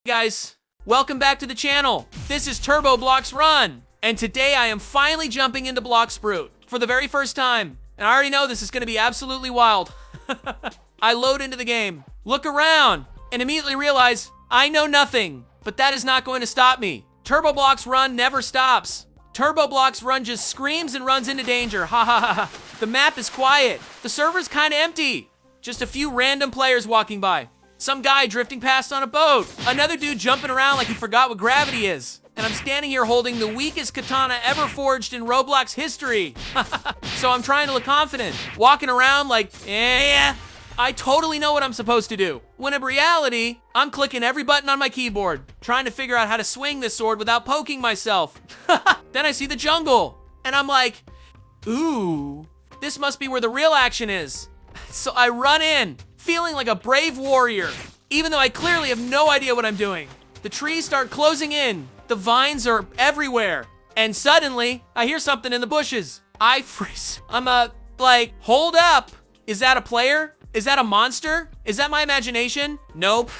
Guys, welcome back to the channel. This is Turbo Blox Run, and today I am finally jumping into Blox Fruit for the very first time, and I already know this is going to be absolutely wild. I load into the game, look around, and immediately realize I know nothing, but that is not going to stop me. Turbo Blox Run never stops. Turbo Blox Run just screams and runs into danger. Ha ha ha ha. The map is quiet. The server's kind of empty. Just a few random players walking by. Some guy drifting past on a boat. Another dude jumping around like he forgot what gravity is. And I'm standing here holding the weakest katana ever forged in Roblox history. So I'm trying to look confident. Walking around like, yeah, I totally know what I'm supposed to do. When in reality, I'm clicking every button on my keyboard, trying to figure out how to swing this sword without poking myself. Then I see the jungle, and I'm like, ooh, this must be where the real action is. So I run in, feeling like a brave warrior, even though I clearly have no idea what I'm doing. The trees start closing in, the vines are everywhere, and suddenly, I hear something in the bushes. I freeze. I'm like, hold up. Is that a player? Is that a monster? Is that my imagination? Nope.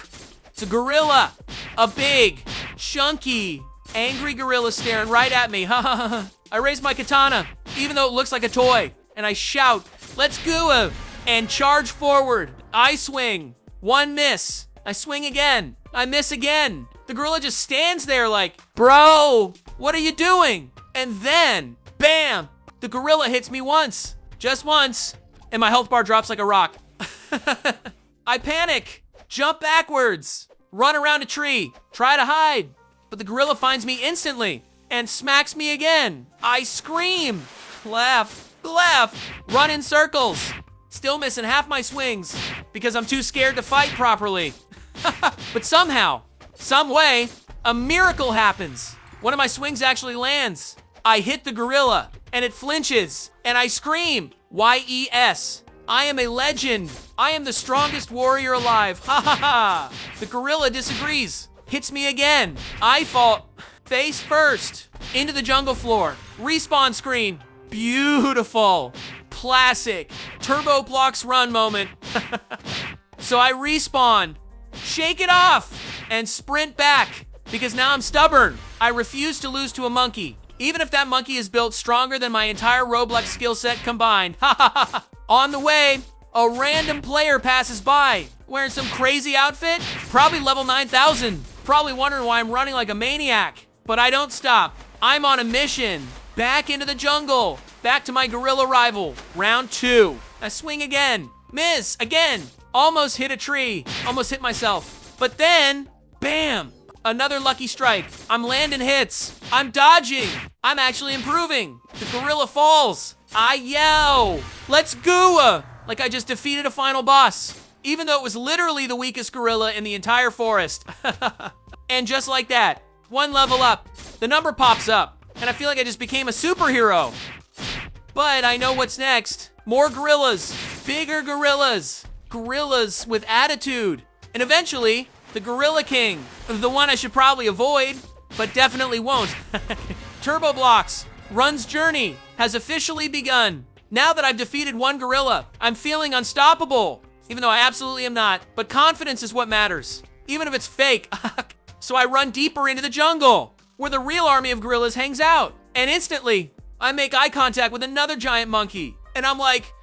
It's a gorilla. A big, chunky, angry gorilla staring right at me. I raise my katana, even though it looks like a toy, and I shout, let's GOOOO, and charge forward. I swing. One miss. I swing again. I miss again. The gorilla just stands there like, bro, what are you doing? And then, bam, the gorilla hits me once. Just once. And my health bar drops like a rock. I panic. Jump backwards. Run around a tree. Try to hide. But the gorilla finds me instantly and smacks me again. I scream. Laugh. Run in circles. Still missing half my swings because I'm too scared to fight properly. But somehow, some way, a miracle happens. One of my swings actually lands. I hit the gorilla and it flinches and I scream, Y-E-S. I am a legend. I am the strongest warrior alive. Ha ha ha. The gorilla disagrees, hits me again. I fall face first into the jungle floor. Respawn screen. Beautiful. Classic Turbo Blox Run moment. So I respawn, shake it off, and sprint back because now I'm stubborn. I refuse to lose to a monkey, even if that monkey is built stronger than my entire Roblox skill set combined. On the way, a random player passes by wearing some crazy outfit, probably level 9,000, probably wondering why I'm running like a maniac. But I don't stop. I'm on a mission. Back into the jungle. Back to my gorilla rival. Round 2. I swing again. Miss again. Almost hit a tree. Almost hit myself. But then, bam, another lucky strike. I'm landing hits. I'm dodging. I'm actually improving. The gorilla falls. I yell, let's GOOOO, like I just defeated a final boss, even though it was literally the weakest gorilla in the entire forest. And just like that, one level up, the number pops up, and I feel like I just became a superhero. But I know what's next. More gorillas, bigger gorillas, gorillas with attitude, and eventually, the Gorilla King, the one I should probably avoid, but definitely won't. Turbo Blox Run's journey has officially begun. Now that I've defeated one gorilla, I'm feeling unstoppable, even though I absolutely am not, but confidence is what matters, even if it's fake. So I run deeper into the jungle, where the real army of gorillas hangs out, and instantly, I make eye contact with another giant monkey, and I'm like,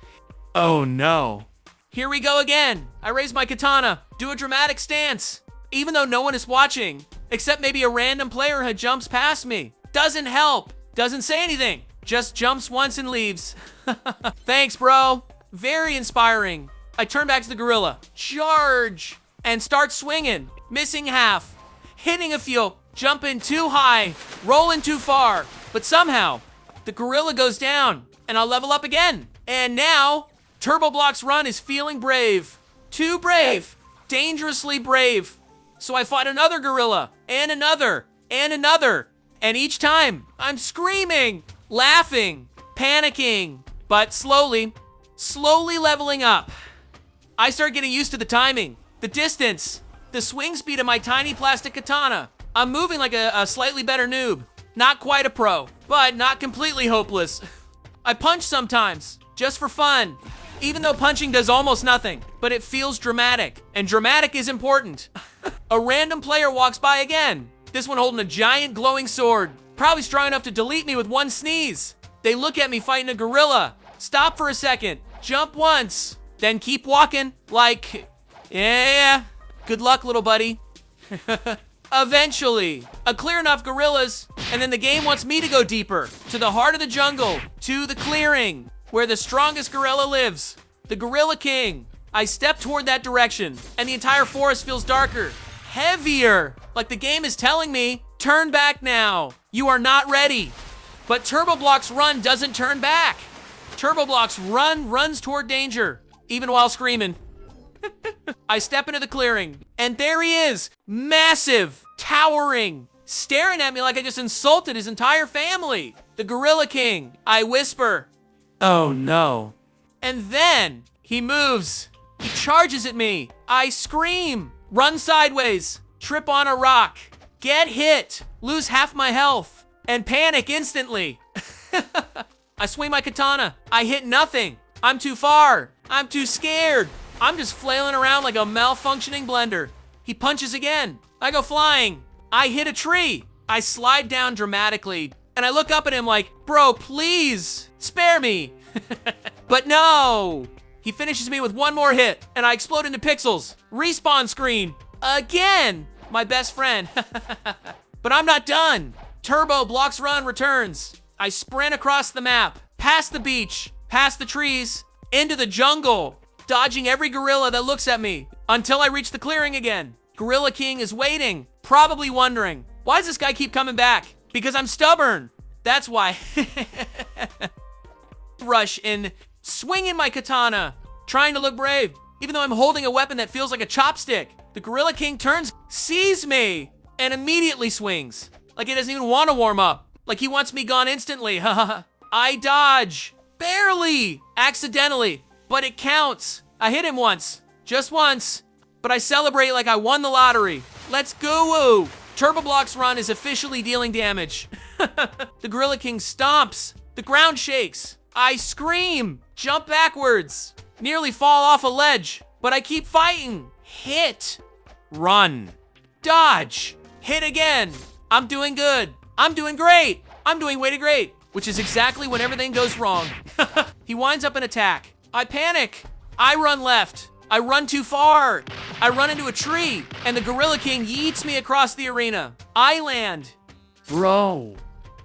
oh no. Here we go again. I raise my katana, do a dramatic stance, even though no one is watching, except maybe a random player who jumps past me. Doesn't help, doesn't say anything, just jumps once and leaves. Thanks, bro. Very inspiring. I turn back to the gorilla, charge, and start swinging, missing half, hitting a few, jumping too high, rolling too far, but somehow, the gorilla goes down, and I'll level up again. And now, Turbo Blox Run is feeling brave. Too brave. Dangerously brave. So I fought another gorilla, and another, and another. And each time, I'm screaming, laughing, panicking, but slowly leveling up. I start getting used to the timing, the distance, the swing speed of my tiny plastic katana. I'm moving like a slightly better noob. Not quite a pro, but not completely hopeless. I punch sometimes, just for fun, even though punching does almost nothing, but it feels dramatic, and dramatic is important. A random player walks by again. This one holding a giant glowing sword. Probably strong enough to delete me with one sneeze. They look at me fighting a gorilla. Stop for a second. Jump once. Then keep walking like, yeah. Good luck, little buddy. Eventually, a clear enough gorillas, and then the game wants me to go deeper, to the heart of the jungle, to the clearing, where the strongest gorilla lives, the Gorilla King. I step toward that direction, and the entire forest feels darker, heavier, like the game is telling me, turn back now, you are not ready. But Turbo Blox Run doesn't turn back. Turbo Blox Run runs toward danger, even while screaming. I step into the clearing, and there he is, massive, towering, staring at me like I just insulted his entire family. The Gorilla King. I whisper, oh no. And then he moves. He charges at me. I scream, run sideways, trip on a rock, get hit, lose half my health, and panic instantly. I swing my katana. I hit nothing. I'm too far. I'm too scared. I'm just flailing around like a malfunctioning blender. He punches again. I go flying. I hit a tree. I slide down dramatically, and I look up at him like, bro, please, spare me. But no. He finishes me with one more hit, and I explode into pixels. Respawn screen. Again. My best friend. But I'm not done. Turbo Blox Run returns. I sprint across the map, past the beach, past the trees, into the jungle, dodging every gorilla that looks at me until I reach the clearing again. Gorilla King is waiting, probably wondering, why does this guy keep coming back? Because I'm stubborn. That's why. Rush in, swinging my katana, trying to look brave, even though I'm holding a weapon that feels like a chopstick. The Gorilla King turns, sees me, and immediately swings. Like he doesn't even want to warm up. Like he wants me gone instantly. I dodge. Barely. Accidentally. But it counts. I hit him once. Just once. But I celebrate like I won the lottery. Let's GOOOO. Turbo Blox Run is officially dealing damage. The Gorilla King stomps. The ground shakes. I scream. Jump backwards. Nearly fall off a ledge. But I keep fighting. Hit. Run. Dodge. Hit again. I'm doing good. I'm doing great. I'm doing way too great. Which is exactly when everything goes wrong. He winds up an attack. I panic. I run left. I run too far. I run into a tree, and the Gorilla King yeets me across the arena. I land. Bro.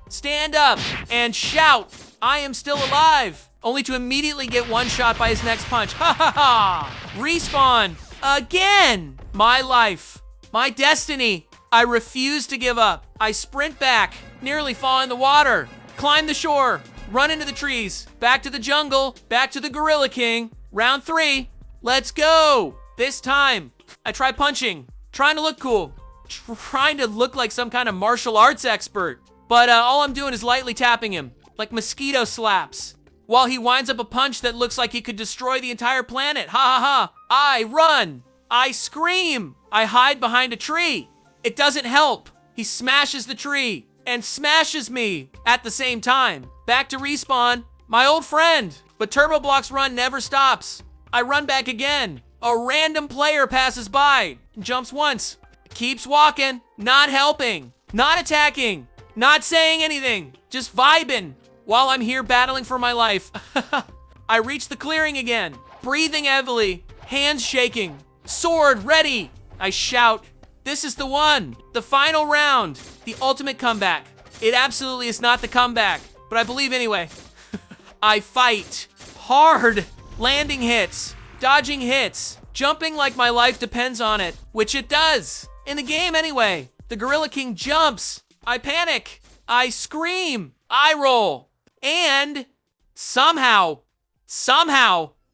Stand up and shout, I am still alive, only to immediately get one shot by his next punch. Ha ha ha. Respawn. Again. My life. My destiny. I refuse to give up. I sprint back, nearly fall in the water, climb the shore, run into the trees, back to the jungle, back to the Gorilla King. Round 3. Let's go. This time, I try punching, trying to look cool, trying to look like some kind of martial arts expert. But all I'm doing is lightly tapping him, like mosquito slaps, while he winds up a punch that looks like he could destroy the entire planet. Ha ha ha. I run. I scream. I hide behind a tree. It doesn't help. He smashes the tree and smashes me at the same time. Back to respawn, my old friend. But Turbo Blox Run never stops. I run back again. A random player passes by, jumps once, keeps walking, not helping, not attacking, not saying anything, just vibing while I'm here battling for my life. I reach the clearing again, breathing heavily, hands shaking, sword ready. I shout, this is the one, the final round, the ultimate comeback. It absolutely is not the comeback, but I believe anyway. I fight hard, landing hits, dodging hits, jumping like my life depends on it, which it does. In the game anyway. The Gorilla King jumps. I panic. I scream. I roll. And somehow,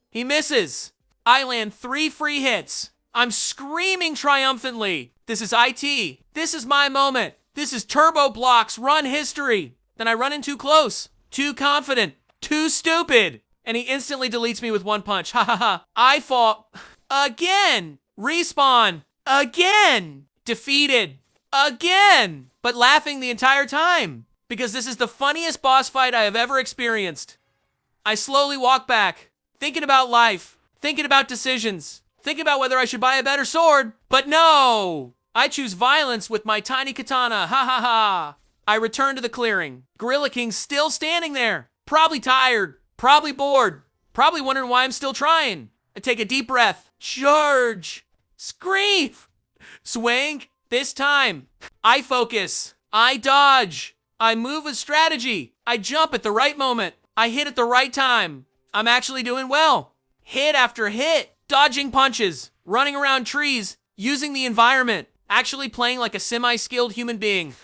he misses. I land 3 free hits. I'm screaming triumphantly. This is IT. This is my moment. This is Turbo Blox Run history. Then I run in too close, too confident, too stupid. And he instantly deletes me with one punch. Ha ha ha. I fall again. Respawn again. Defeated again. But laughing the entire time. Because this is the funniest boss fight I have ever experienced. I slowly walk back, thinking about life, thinking about decisions, thinking about whether I should buy a better sword, but no! I choose violence with my tiny katana, ha ha ha! I return to the clearing. Gorilla King's still standing there. Probably tired, probably bored, probably wondering why I'm still trying. I take a deep breath. Charge! Scream! Swing! This time, I focus. I dodge. I move with strategy. I jump at the right moment. I hit at the right time. I'm actually doing well. Hit after hit. Dodging punches. Running around trees. Using the environment. Actually playing like a semi-skilled human being.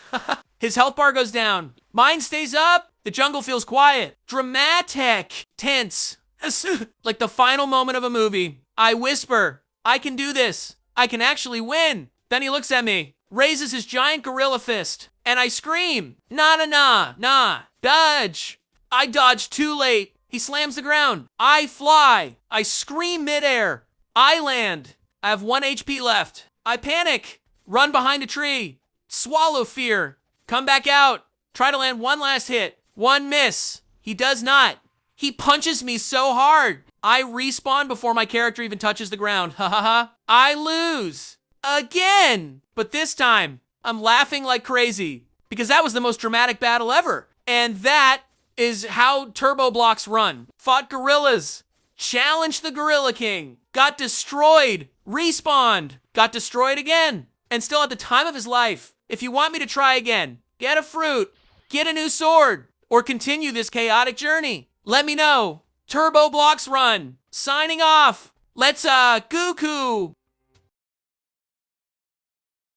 His health bar goes down. Mine stays up. The jungle feels quiet. Dramatic. Tense. Like the final moment of a movie. I whisper, I can do this. I can actually win. Then he looks at me, raises his giant gorilla fist, and I scream, nah, nah, nah, nah, dodge. I dodge too late. He slams the ground. I fly. I scream midair. I land. I have 1 HP left. I panic. Run behind a tree. Swallow fear. Come back out. Try to land one last hit. One miss. He does not. He punches me so hard. I respawn before my character even touches the ground. Ha ha ha. I lose. Again. But this time, I'm laughing like crazy because that was the most dramatic battle ever. And that is how Turbo Blox Run. Fought gorillas. Challenged the Gorilla King. Got destroyed. Respawned. Got destroyed again. And still at the time of his life. If you want me to try again, get a fruit, get a new sword, or continue this chaotic journey, let me know. Turbo Blox Run. Signing off. Let's GOOOO.